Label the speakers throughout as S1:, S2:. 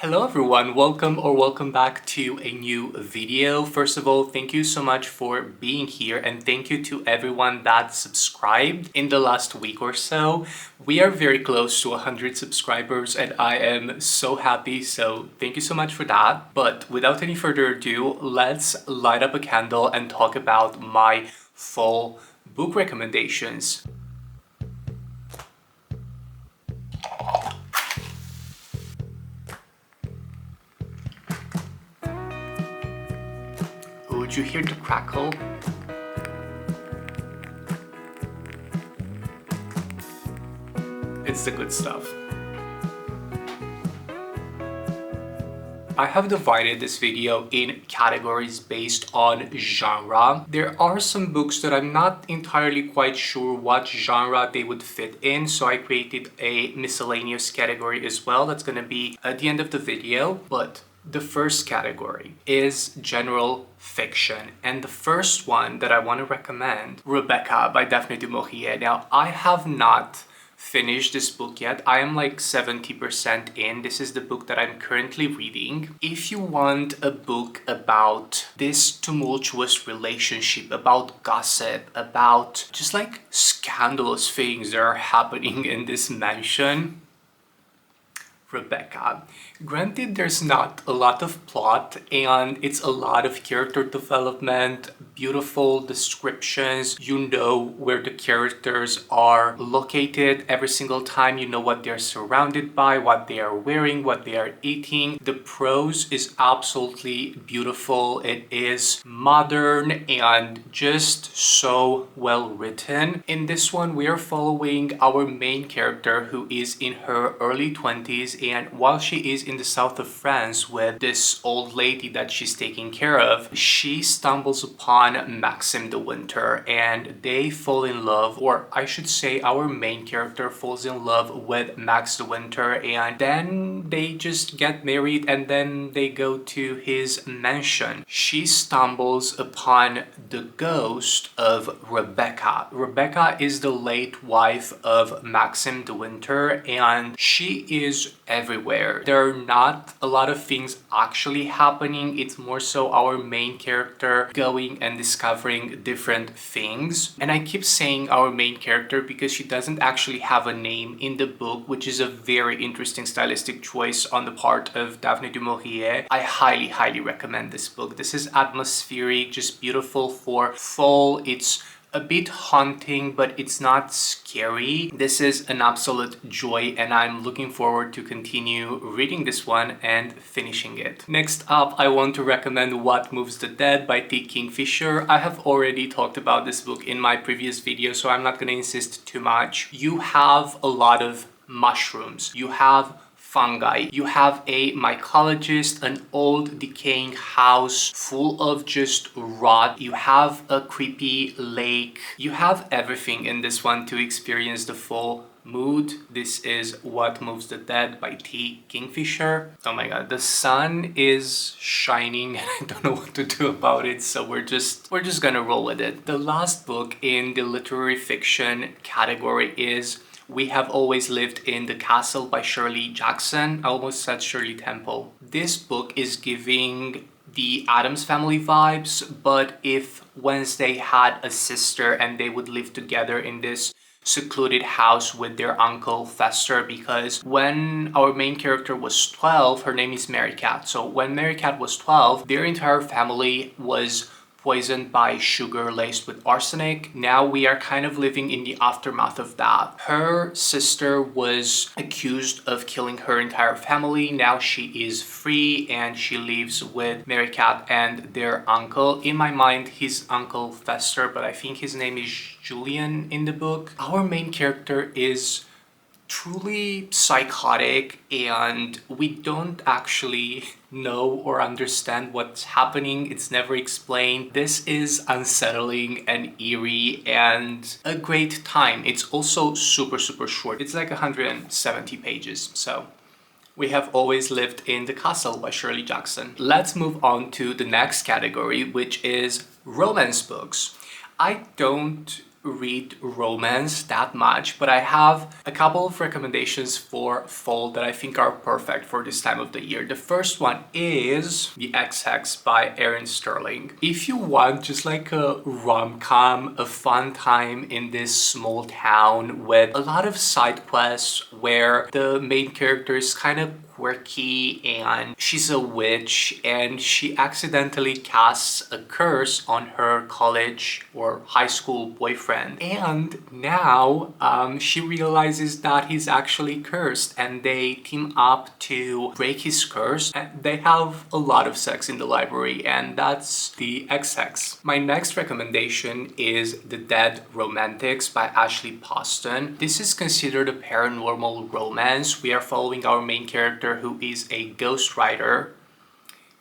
S1: Hello everyone, welcome back to a new video. First of all, thank you so much for being here and thank you to everyone that subscribed in the last week or so. We are very close to 100 subscribers and I am so happy, so thank you so much for that. But without any further ado, let's light up a candle and talk about my fall book recommendations. Would you hear the crackle? It's the good stuff. I have divided this video in categories based on genre. There are some books that I'm not entirely quite sure what genre they would fit in, so I created a miscellaneous category as well. That's gonna be at the end of the video, but the first category is general fiction, and the first one that I want to recommend, Rebecca by Daphne du Maurier. Now, I have not finished this book yet. I am like 70% in. This is the book that I'm currently reading. If you want a book about this tumultuous relationship, about gossip, about just like scandalous things that are happening in this mansion, Rebecca. Granted, there's not a lot of plot and it's a lot of character development, beautiful descriptions. You know where the characters are located every single time. You know what they're surrounded by, what they are wearing, what they are eating. The prose is absolutely beautiful. It is modern and just so well written. In this one, we are following our main character who is in her early 20s, and while she is in the south of France with this old lady that she's taking care of, she stumbles upon Maxime de Winter and they fall in love, or I should say our main character falls in love with Max de Winter, and then they just get married and then they go to his mansion. She stumbles upon the ghost of Rebecca. Rebecca is the late wife of Maxime de Winter and she is everywhere. There are not a lot of things actually happening. It's more so our main character going and discovering different things. And I keep saying our main character because she doesn't actually have a name in the book, which is a very interesting stylistic choice on the part of Daphne du Maurier. I highly recommend this book. This is atmospheric, just beautiful for fall. It's a bit haunting, but it's not scary. This is an absolute joy and I'm looking forward to continue reading this one and finishing it. Next up, I want to recommend What Moves the Dead by T. Kingfisher. I have already talked about this book in my previous video, so I'm not going to insist too much. You have a lot of mushrooms. You have fungi. You have a mycologist, an old decaying house full of just rot. You have a creepy lake. You have everything in this one to experience the full mood. This is What Moves the Dead by T. Kingfisher. Oh my god, the sun is shining and I don't know what to do about it, so we're just gonna roll with it. The last book in the literary fiction category is We Have Always Lived in the Castle by Shirley Jackson. I almost said Shirley Temple. This book is giving the Addams Family vibes, but if Wednesday had a sister and they would live together in this secluded house with their uncle Fester, because when our main character was 12, her name is Mary Cat. So when Mary Cat was 12, their entire family was poisoned by sugar laced with arsenic. Now we are kind of living in the aftermath of that. Her sister was accused of killing her entire family. Now she is free and she lives with Mary Cat and their uncle. In my mind, his uncle Fester, but I think his name is Julian in the book. Our main character is truly psychotic and we don't actually know or understand what's happening. It's never explained. This is unsettling and eerie and a great time. It's also super short. It's like 170 pages. So We Have Always Lived in the Castle by Shirley Jackson. Let's move on to the next category, which is romance books. I don't read romance that much, but I have a couple of recommendations for fall that I think are perfect for this time of the year. The first one is The XX by Erin Sterling. If you want just like a rom-com, a fun time in this small town with a lot of side quests where the main character is kind of quirky and she's a witch and she accidentally casts a curse on her college or high school boyfriend, and now she realizes that he's actually cursed and they team up to break his curse, and they have a lot of sex in the library, and that's the XX. My next recommendation is The Dead Romantics by Ashley Poston. This is considered a paranormal romance. We are following our main character who is a ghostwriter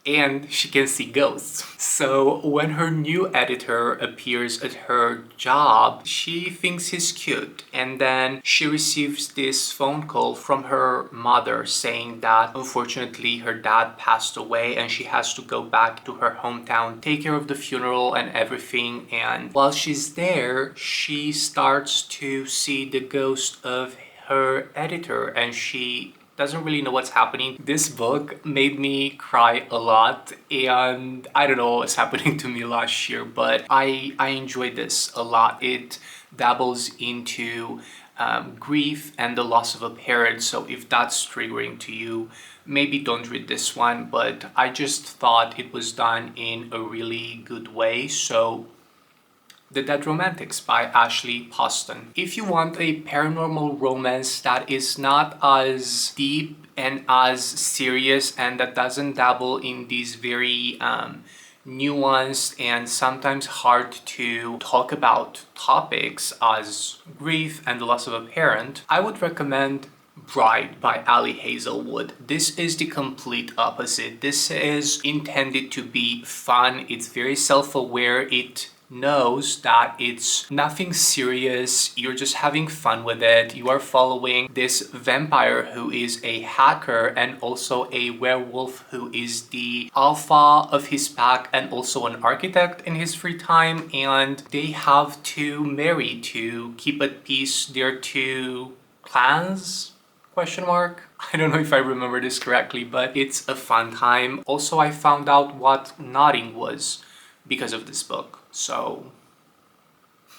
S1: and she can see ghosts. So when her new editor appears at her job, she thinks he's cute, and then she receives this phone call from her mother saying that unfortunately her dad passed away and she has to go back to her hometown, take care of the funeral and everything. And while she's there, she starts to see the ghost of her editor and she doesn't really know what's happening. This book made me cry a lot, and I don't know what's happening to me last year, but I enjoyed this a lot. It dabbles into grief and the loss of a parent, so if that's triggering to you, maybe don't read this one, but I just thought it was done in a really good way. So The Dead Romantics by Ashley Poston. If you want a paranormal romance that is not as deep and as serious and that doesn't dabble in these very nuanced and sometimes hard to talk about topics as grief and the loss of a parent, I would recommend Bride by Ali Hazelwood. This is the complete opposite. This is intended to be fun. It's very self-aware. It knows that it's nothing serious. You're just having fun with it. You are following this vampire who is a hacker and also a werewolf who is the alpha of his pack and also an architect in his free time, and they have to marry to keep at peace their two clans? Question mark? I don't know if I remember this correctly, but it's a fun time. Also, I found out what nodding was because of this book. So,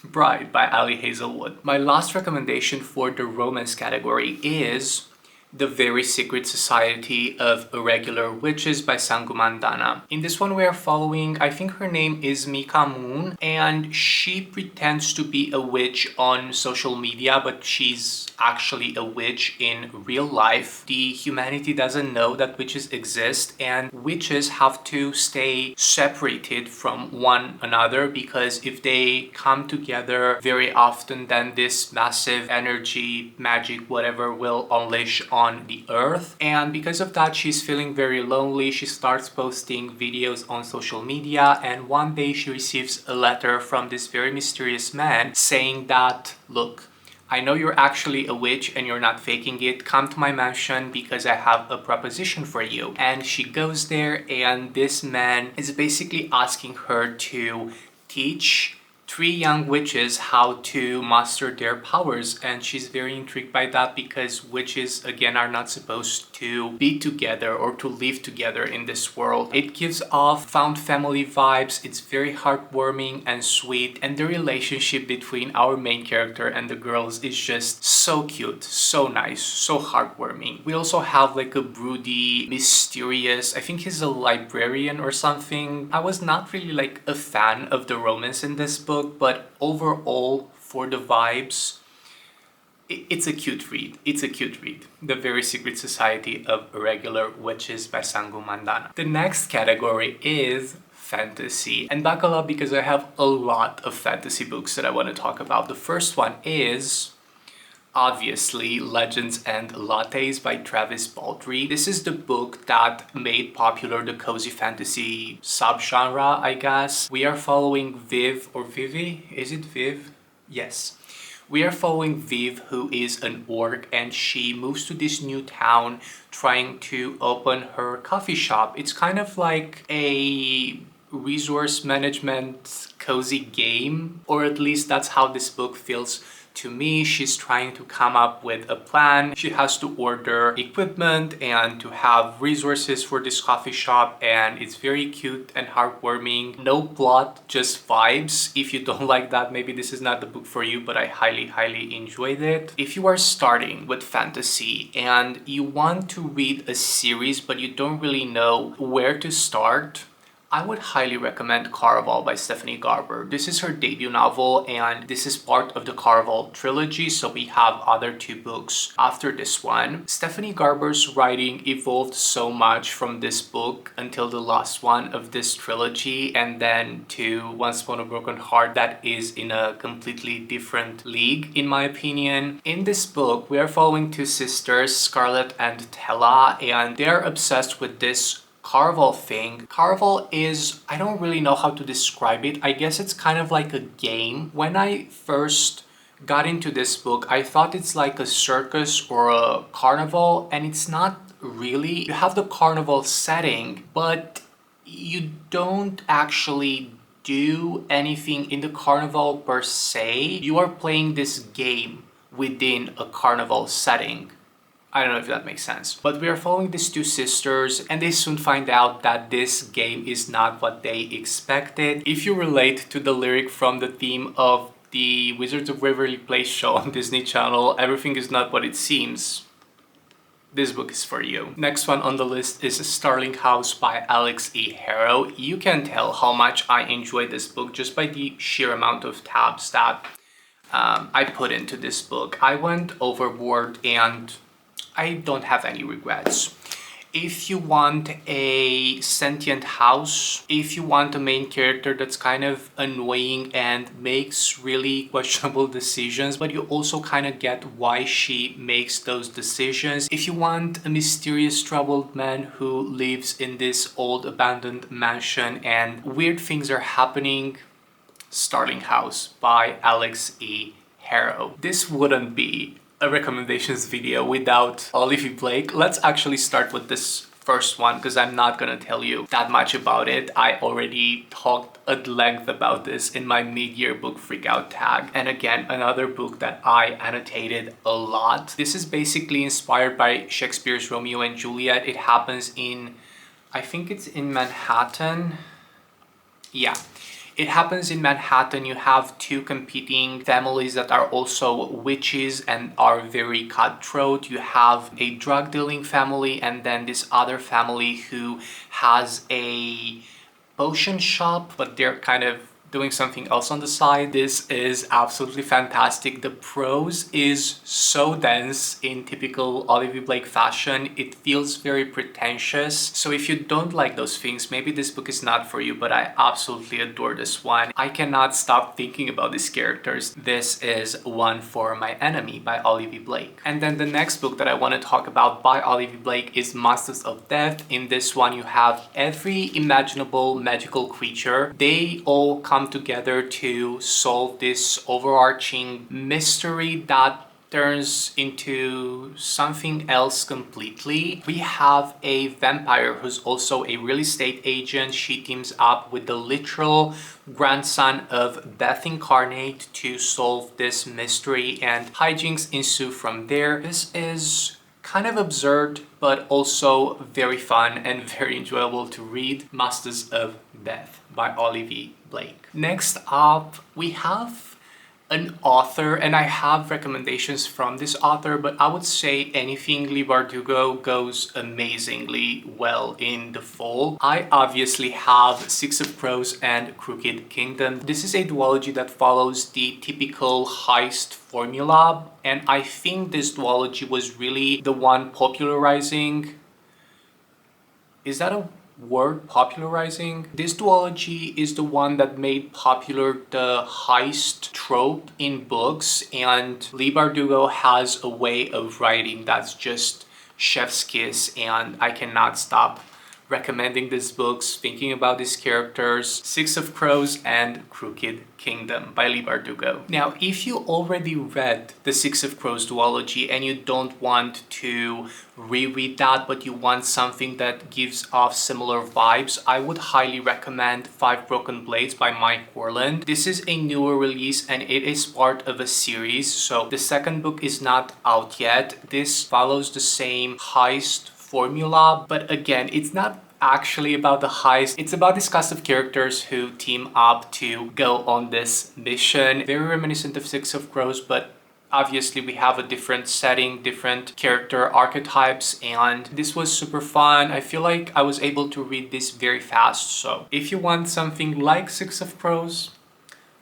S1: Bride by Ali Hazelwood. My last recommendation for the romance category is The Very Secret Society of Irregular Witches by Sangumandana. In this one we are following, I think her name is Mika Moon, and she pretends to be a witch on social media, but she's actually a witch in real life. The humanity doesn't know that witches exist, and witches have to stay separated from one another because if they come together very often, then this massive energy, magic, whatever will unleash on the earth. And because of that, she's feeling very lonely. She starts posting videos on social media, and one day she receives a letter from this very mysterious man saying that, look, I know you're actually a witch and you're not faking it. Come to my mansion because I have a proposition for you. And she goes there, and this man is basically asking her to teach 3 young witches how to master their powers, and she's very intrigued by that because witches again are not supposed to be together or to live together in this world. It gives off found family vibes. It's very heartwarming and sweet, and the relationship between our main character and the girls is just so cute, so nice, so heartwarming. We also have like a broody, mysterious, I think he's a librarian or something. I was not really like a fan of the romance in this book, but overall for the vibes, it's a cute read. It's a cute read. The Very Secret Society of Irregular Witches by Sangumandana. The next category is fantasy, and buckle up because I have a lot of fantasy books that I want to talk about. The first one is obviously Legends and Lattes by Travis Baldree. This is the book that made popular the cozy fantasy subgenre, I guess. We are following Viv, or Vivi? Is it Viv? Yes. We are following Viv, who is an orc, and she moves to this new town trying to open her coffee shop. It's kind of like a resource management cozy game, or at least that's how this book feels to me. She's trying to come up with a plan. She has to order equipment and to have resources for this coffee shop, and it's very cute and heartwarming. No plot, just vibes. If you don't like that, maybe this is not the book for you, but I highly enjoyed it. If you are starting with fantasy and you want to read a series but you don't really know where to start, I would highly recommend Caraval by Stephanie Garber. This is her debut novel, and this is part of the Caraval trilogy, so we have other 2 books after this one. Stephanie Garber's writing evolved so much from this book until the last one of this trilogy, and then to Once Upon a Broken Heart, that is in a completely different league, in my opinion. In this book, we are following 2 sisters, Scarlett and Tella, and they're obsessed with this Caraval thing. Caraval is, I don't really know how to describe it. I guess it's kind of like a game. When I first got into this book, I thought it's like a circus or a carnival, and it's not really. You have the carnival setting, but you don't actually do anything in the carnival per se. You are playing this game within a carnival setting. I don't know if that makes sense. But we are following these 2 sisters, and they soon find out that this game is not what they expected. If you relate to the lyric from the theme of the Wizards of Waverly Place show on Disney Channel, Everything is Not What It Seems, this book is for you. Next one on the list is Starling House by Alex E. Harrow. You can tell how much I enjoyed this book just by the sheer amount of tabs that I put into this book. I went overboard and I don't have any regrets. If you want a sentient house, if you want a main character that's kind of annoying and makes really questionable decisions, but you also kind of get why she makes those decisions. If you want a mysterious troubled man who lives in this old abandoned mansion and weird things are happening, Starling House by Alex E. Harrow. This wouldn't be a recommendations video without Olivia Blake. Let's actually start with this first one because I'm not gonna tell you that much about it. I already talked at length about this in my mid-year book freakout tag. And again, another book that I annotated a lot. This is basically inspired by Shakespeare's Romeo and Juliet. It happens in, I think it's in Manhattan. Yeah. It happens in Manhattan. You have 2 competing families that are also witches and are very cutthroat. You have a drug dealing family and then this other family who has a potion shop, but they're kind of doing something else on the side. This is absolutely fantastic. The prose is so dense in typical Olivia Blake fashion. It feels very pretentious. So if you don't like those things, maybe this book is not for you, but I absolutely adore this one. I cannot stop thinking about these characters. This is One for My Enemy by Olivia Blake. And then the next book that I want to talk about by Olivia Blake is Masters of Death. In this one, you have every imaginable magical creature. They all come together to solve this overarching mystery that turns into something else completely. We have a vampire who's also a real estate agent. She teams up with the literal grandson of Beth Incarnate to solve this mystery, and hijinks ensue from there. This is kind of absurd, but also very fun and very enjoyable to read. Masters of Death by Olivia Blake. Next up, we have an author, and I have recommendations from this author, but I would say anything Leigh Bardugo goes amazingly well in the fall. I obviously have Six of Crows and Crooked Kingdom. This is a duology that follows the typical heist formula, and I think this duology was really the one popularizing... Is that a word, popularizing? This duology is the one that made popular the heist trope in books, and Leigh Bardugo has a way of writing that's just chef's kiss, and I cannot stop recommending these books, thinking about these characters: Six of Crows and Crooked Kingdom by Leigh Bardugo. Now, if you already read the Six of Crows duology and you don't want to reread that, but you want something that gives off similar vibes, I would highly recommend Five Broken Blades by Mike Warland. This is a newer release and it is part of a series, so the second book is not out yet. This follows the same heist formula, but again, it's not actually about the heist. It's about this cast of characters who team up to go on this mission. Very reminiscent of Six of Crows, but obviously we have a different setting, different character archetypes, and this was super fun. I feel like I was able to read this very fast, so if you want something like Six of Crows,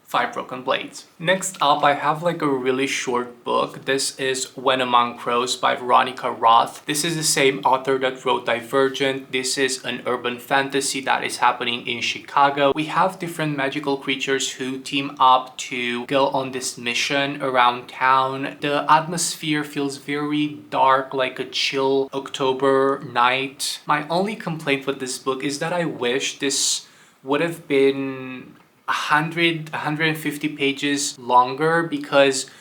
S1: Five Broken Blades. Next up, I have like a really short book. This is When Among Crows by Veronica Roth. This is the same author that wrote Divergent. This is an urban fantasy that is happening in Chicago. We have different magical creatures who team up to go on this mission around town. The atmosphere feels very dark, like a chill October night. My only complaint with this book is that I wish this would have been 150 pages longer, because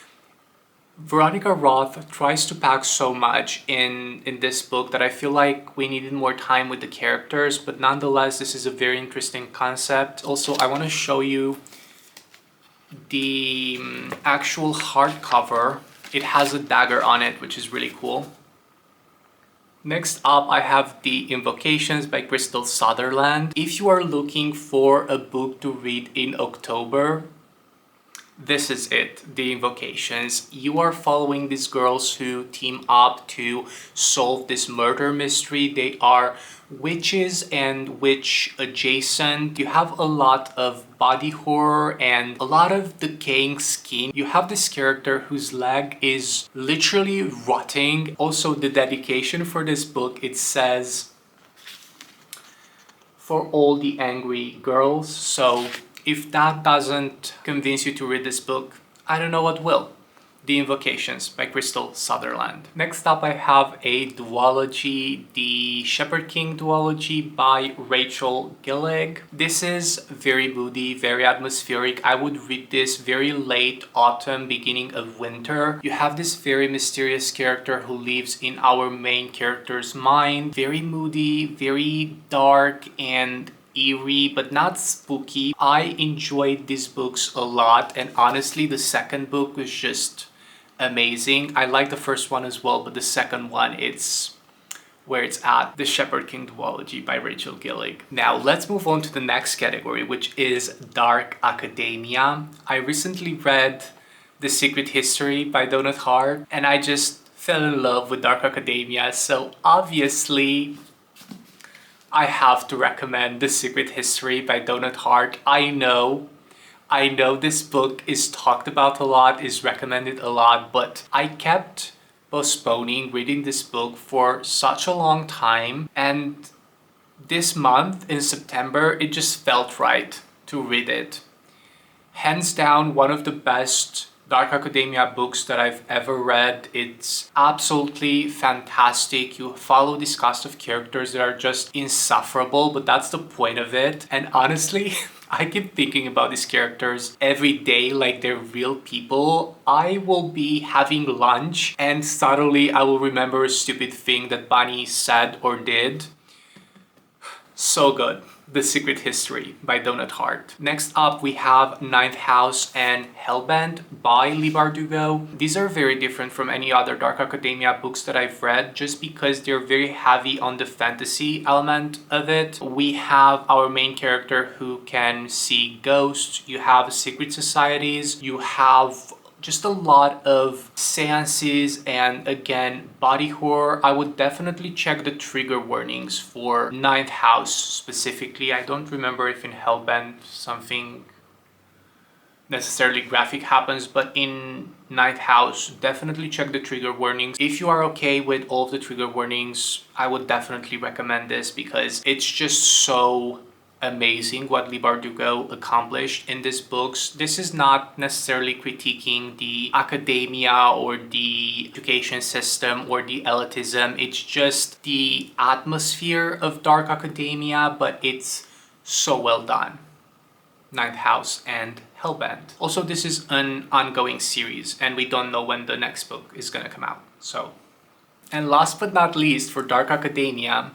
S1: Veronica Roth tries to pack so much in this book that I feel like we needed more time with the characters, but nonetheless, this is a very interesting concept. Also, I want to show you the actual hardcover. It has a dagger on it, which is really cool. Next up, I have The Invocations by Crystal Sutherland. If you are looking for a book to read in October, this is it, The Invocations. You are following these girls who team up to solve this murder mystery. They are witches and witch adjacent. You have a lot of body horror and a lot of decaying skin. You have this character whose leg is literally rotting. Also, the dedication for this book, it says, "For all the angry girls." So if that doesn't convince you to read this book, I don't know what will. The Invocations by Crystal Sutherland. Next up, I have a duology, the Shepherd King duology by Rachel Gillig. This is very moody, very atmospheric. I would read this very late autumn, beginning of winter. You have this very mysterious character who lives in our main character's mind. Very moody, very dark and eerie, but not spooky. I enjoyed these books a lot, and honestly, the second book was just amazing. I like the first one as well, but the second one, it's where it's at. The Shepherd King duology by Rachel Gillig. Now let's move on to the next category, which is dark academia. I recently read The Secret History by Donut Hart, and I just fell in love with dark academia, so obviously I have to recommend The Secret History by Donut Hart. I know this book is talked about a lot, is recommended a lot, but I kept postponing reading this book for such a long time, and this month in September, it just felt right to read it. Hands down, one of the best dark academia books that I've ever read. It's absolutely fantastic. You follow this cast of characters that are just insufferable, but that's the point of it. And honestly, I keep thinking about these characters every day like they're real people. I will be having lunch and suddenly I will remember a stupid thing that Bunny said or did. So good. The Secret History by Donut Hart. Next up, we have Ninth House and Hellbent by Leigh Bardugo. These are very different from any other dark academia books that I've read, just because they're very heavy on the fantasy element of it. We have our main character who can see ghosts. You have secret societies. You have just a lot of seances and, again, body horror. I would definitely check the trigger warnings for Ninth House specifically. I don't remember if in Hellbent something necessarily graphic happens, but in Ninth House, definitely check the trigger warnings. If you are okay with all of the trigger warnings, I would definitely recommend this because it's just so amazing what Leigh Bardugo accomplished in these books. This is not necessarily critiquing the academia or the education system or the elitism. It's just the atmosphere of dark academia, but it's so well done. Ninth House and Hellbent. Also, this is an ongoing series and we don't know when the next book is gonna come out. So, and last but not least, for dark academia,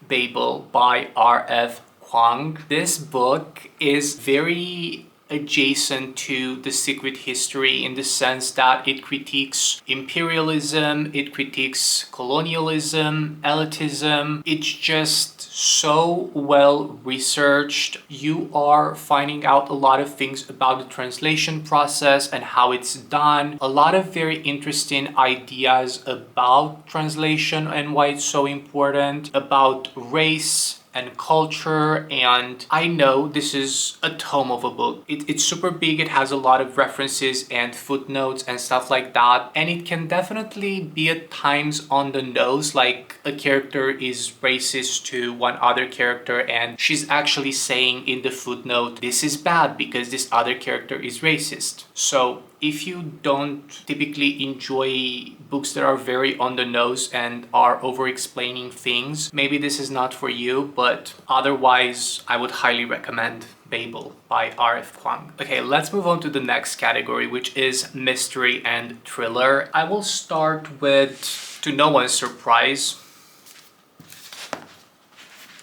S1: Babel by R.F. Kuang. This book is very adjacent to The Secret History in the sense that it critiques imperialism, it critiques colonialism, elitism. It's just so well researched. You are finding out a lot of things about the translation process and how it's done. A lot of very interesting ideas about translation and why it's so important, about race and culture. And I know this is a tome of a book. It's super big. It has a lot of references and footnotes and stuff like that. And it can definitely be at times on the nose, like a character is racist to one other character and she's actually saying in the footnote, this is bad because this other character is racist. So if you don't typically enjoy books that are very on the nose and are over-explaining things, maybe this is not for you, but otherwise I would highly recommend Babel by R.F. Kuang. Okay, let's move on to the next category, which is mystery and thriller. I will start with, to no one's surprise,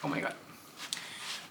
S1: oh my god,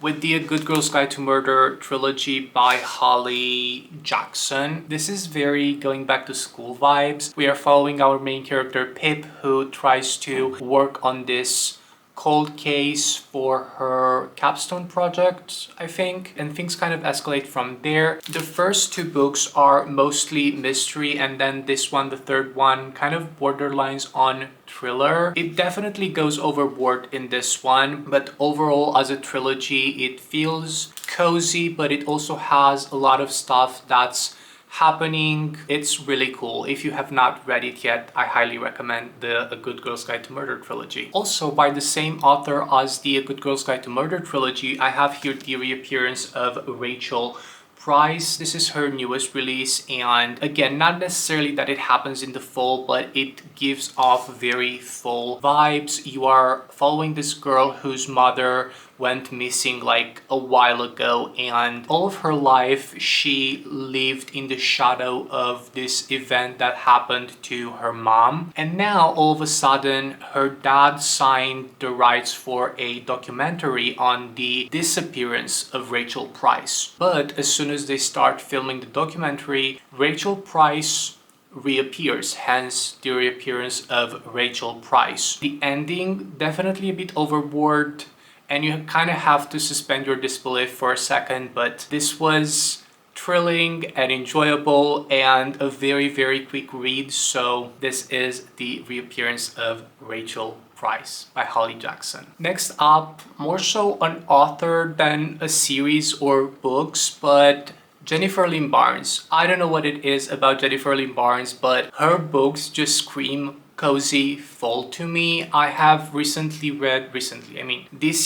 S1: with the A Good Girl's Guide to Murder trilogy by Holly Jackson. This is very going back to school vibes. We are following our main character Pip, who tries to work on this cold case for her capstone project, I think, and things kind of escalate from there. The first two books are mostly mystery, and then this one, the third one, kind of borderlines on thriller. It definitely goes overboard in this one, but overall as a trilogy it feels cozy, but it also has a lot of stuff that's happening. It's really cool. If you have not read it yet, I highly recommend the A Good Girl's Guide to Murder trilogy. Also, by the same author as the A Good Girl's Guide to Murder trilogy, I have here the reappearance of Rachel Price. This is her newest release, and again, not necessarily that it happens in the fall, but it gives off very fall vibes. You are following this girl whose mother went missing like a while ago, and all of her life she lived in the shadow of this event that happened to her mom. And now all of a sudden her dad signed the rights for a documentary on the disappearance of Rachel Price. But as soon as they start filming the documentary, Rachel Price reappears, hence the reappearance of Rachel Price. The ending, definitely a bit overboard, and you kind of have to suspend your disbelief for a second, but this was thrilling and enjoyable and a very, very quick read. So this is the reappearance of Rachel Price by Holly Jackson. Next up, more so an author than a series or books, but Jennifer Lynn Barnes. I don't know what it is about Jennifer Lynn Barnes, but her books just scream cozy fall to me. I have this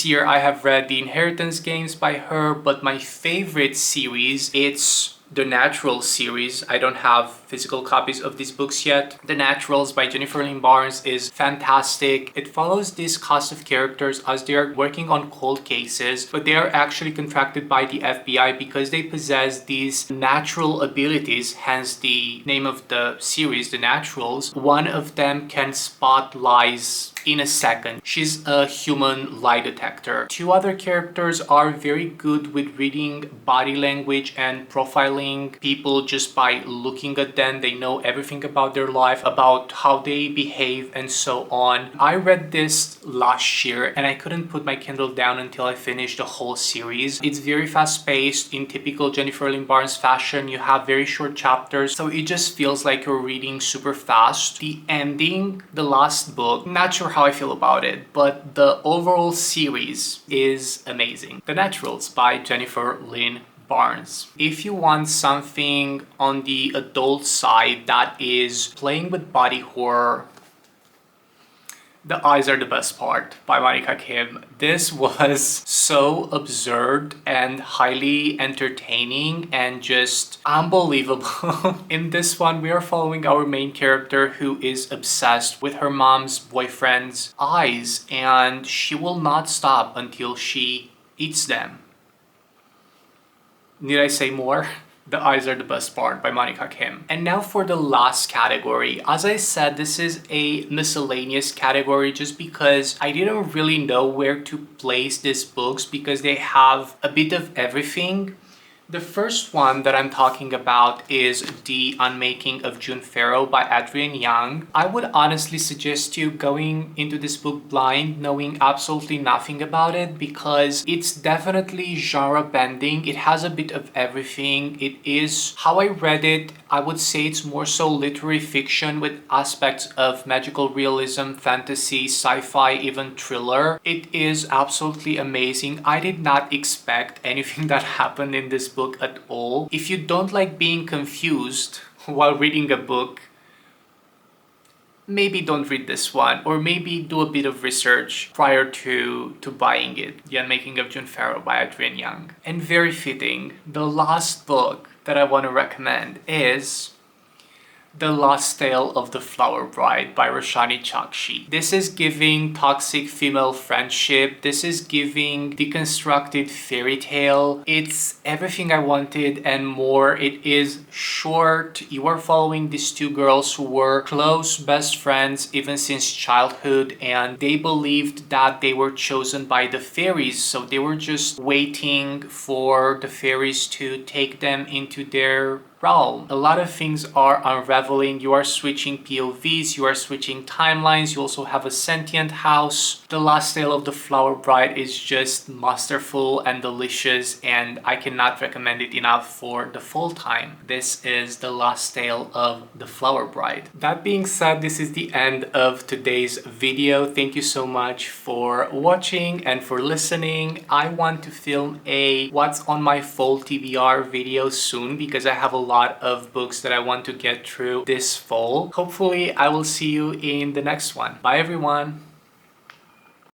S1: year I have read The Inheritance Games by her, but my favorite series, it's the Naturals series. I don't have physical copies of these books yet. The Naturals by Jennifer Lynn Barnes is fantastic. It follows this cast of characters as they are working on cold cases, but they are actually contracted by the FBI because they possess these natural abilities, hence the name of the series, The Naturals. One of them can spot lies in a second. She's a human lie detector. Two other characters are very good with reading body language and profiling people just by looking at them. They know everything about their life, about how they behave, and so on. I read this last year and I couldn't put my Kindle down until I finished the whole series. It's very fast-paced in typical Jennifer Lynn Barnes fashion. You have very short chapters, so it just feels like you're reading super fast. The ending, the last book, not sure how I feel about it, but the overall series is amazing. The Naturals by Jennifer Lynn Barnes. If you want something on the adult side that is playing with body horror, The Eyes Are the Best Part by Monica Kim. This was so absurd and highly entertaining and just unbelievable. In this one, we are following our main character who is obsessed with her mom's boyfriend's eyes, and she will not stop until she eats them. Need I say more? The Eyes Are the Best Part by Monica Kim. And now for the last category. As I said, this is a miscellaneous category just because I didn't really know where to place these books because they have a bit of everything. The first one that I'm talking about is The Unmaking of June Farrow by Adrienne Young. I would honestly suggest you going into this book blind, knowing absolutely nothing about it, because it's definitely genre bending. It has a bit of everything. It is, how I read it, I would say it's more so literary fiction with aspects of magical realism, fantasy, sci-fi, even thriller. It is absolutely amazing. I did not expect anything that happened in this book at all. If you don't like being confused while reading a book, maybe don't read this one, or maybe do a bit of research prior to buying it. The Unmaking of June Farrow by Adrienne Young. And very fitting, the last book that I want to recommend is The Lost Tale of the Flower Bride by Roshani Chokshi. This is giving toxic female friendship. This is giving deconstructed fairy tale. It's everything I wanted and more. It is short. You are following these two girls who were close best friends even since childhood, and they believed that they were chosen by the fairies, so they were just waiting for the fairies to take them into their realm. A lot of things are unraveling. You are switching POVs, you are switching timelines, you also have a sentient house. The Last Tale of the Flower Bride is just masterful and delicious, and I cannot recommend it enough for the full time. This is The Last Tale of the Flower Bride. That being said, this is the end of today's video. Thank you so much for watching and for listening. I want to film a What's on My Fall TBR video soon because I have a lot of books that I want to get through this fall. Hopefully, I will see you in the next one. Bye everyone!